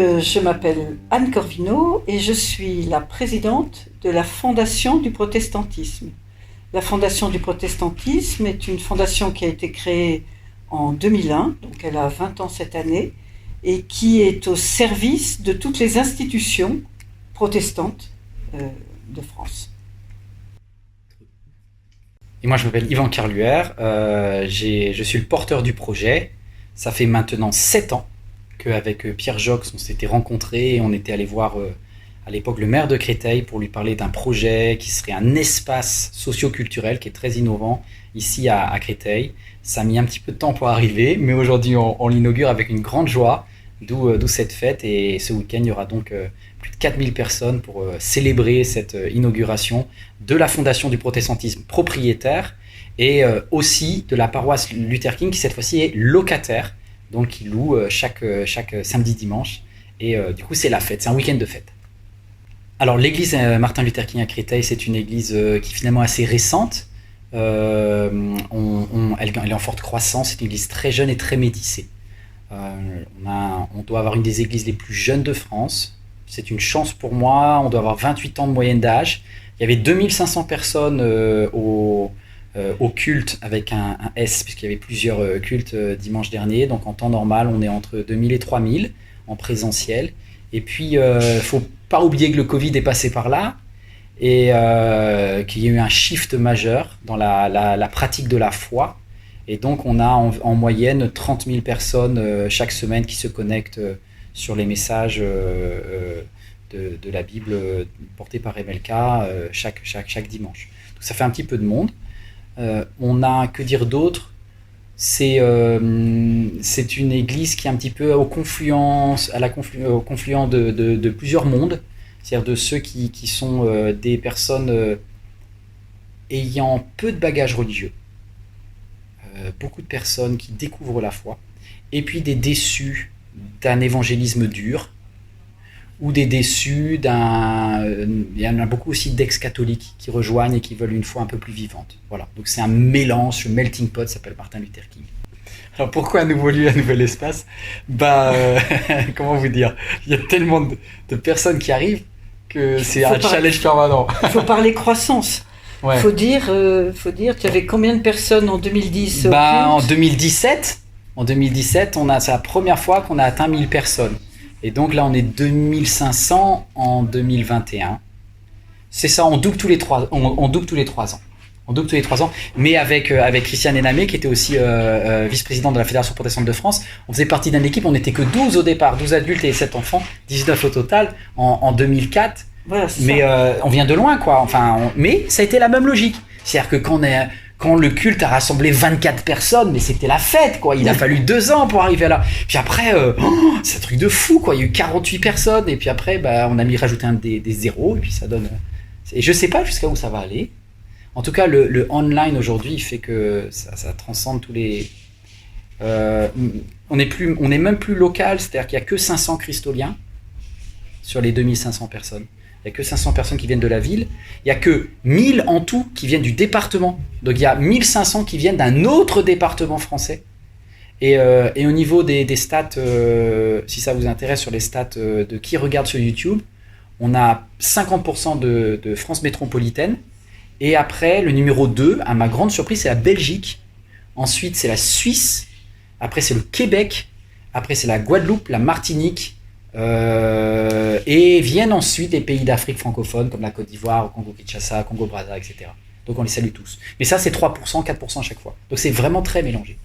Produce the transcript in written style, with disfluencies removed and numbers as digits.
Je m'appelle Anne Corvino et je suis la présidente de la Fondation du Protestantisme. La Fondation du Protestantisme est une fondation qui a été créée en 2001, donc elle a 20 ans cette année, et qui est au service de toutes les institutions protestantes de France. Et moi je m'appelle Yvan Carluère, je suis le porteur du projet. Ça fait maintenant 7 ans qu'avec Pierre Jox on s'était rencontrés et on était allé voir à l'époque le maire de Créteil pour lui parler d'un projet qui serait un espace socio-culturel qui est très innovant ici à Créteil. Ça a mis un petit peu de temps pour arriver, mais aujourd'hui on l'inaugure avec une grande joie, d'où cette fête. Et ce week-end il y aura donc plus de 4000 personnes pour célébrer cette inauguration de la Fondation du Protestantisme propriétaire et aussi de la paroisse Luther King qui cette fois-ci est locataire, donc qui loue chaque samedi dimanche. Et du coup c'est la fête, c'est un week-end de fête. Alors l'église Martin Luther King à Créteil, c'est une église qui est finalement assez récente. Elle est en forte croissance, c'est une église très jeune et très métissée. On doit avoir une des églises les plus jeunes de France. C'est une chance pour moi, on doit avoir 28 ans de moyenne d'âge. Il y avait 2500 personnes au culte avec un S, puisqu'il y avait plusieurs cultes dimanche dernier. Donc en temps normal, on est entre 2000 et 3000 en présentiel. Et puis, il ne faut pas oublier que le Covid est passé par là et qu'il y a eu un shift majeur dans la pratique de la foi. Et donc, on a en moyenne 30 000 personnes chaque semaine qui se connectent sur les messages de la Bible portés par MLK chaque dimanche. Donc, ça fait un petit peu de monde. On a, que dire d'autre ? C'est une église qui est un petit peu au confluent de plusieurs mondes, c'est-à-dire de ceux qui sont des personnes ayant peu de bagages religieux, beaucoup de personnes qui découvrent la foi, et puis des déçus d'un évangélisme dur, ou des déçus il y en a beaucoup aussi d'ex-catholiques qui rejoignent et qui veulent une foi un peu plus vivante. Voilà, donc c'est un mélange, le melting pot s'appelle Martin Luther King. Alors pourquoi un nouveau lieu, un nouvel espace ? Comment vous dire ? Il y a tellement de personnes qui arrivent que c'est un challenge permanent. Il faut parler croissance. Ouais. Faut dire, tu avais combien de personnes en 2010 En 2017, c'est la première fois qu'on a atteint 1000 personnes. Et donc là, on est 2500 en 2021. C'est ça, on double tous les 3 ans. On double tous les 3 ans. Mais avec Christiane Enamé, qui était aussi vice-présidente de la Fédération protestante de France, on faisait partie d'une équipe, on n'était que 12 au départ, 12 adultes et 7 enfants, 19 au total, en 2004. Voilà, mais on vient de loin, quoi. Mais ça a été la même logique. C'est-à-dire que quand le culte a rassemblé 24 personnes, mais c'était la fête, quoi. Il a fallu 2 ans pour arriver là. Puis après, c'est un truc de fou, quoi. Il y a eu 48 personnes, et puis après, on a rajouté des zéros, et puis ça donne... Et je sais pas jusqu'à où ça va aller. En tout cas, le online aujourd'hui, il fait que ça transcende tous les... On est même plus local, c'est-à-dire qu'il n'y a que 500 Christoliens sur les 2500 personnes. Il n'y a que 500 personnes qui viennent de la ville. Il n'y a que 1000 en tout qui viennent du département. Donc il y a 1500 qui viennent d'un autre département français. Et au niveau des stats, si ça vous intéresse sur les stats de qui regarde sur YouTube, on a 50% de France métropolitaine. Et après, le numéro 2, à ma grande surprise, c'est la Belgique. Ensuite, c'est la Suisse. Après, c'est le Québec. Après, c'est la Guadeloupe, la Martinique. Et viennent ensuite les pays d'Afrique francophone comme la Côte d'Ivoire, Congo-Kinshasa, Congo-Brazza, etc. Donc on les salue tous. Mais ça c'est 3%, 4% à chaque fois. Donc c'est vraiment très mélangé.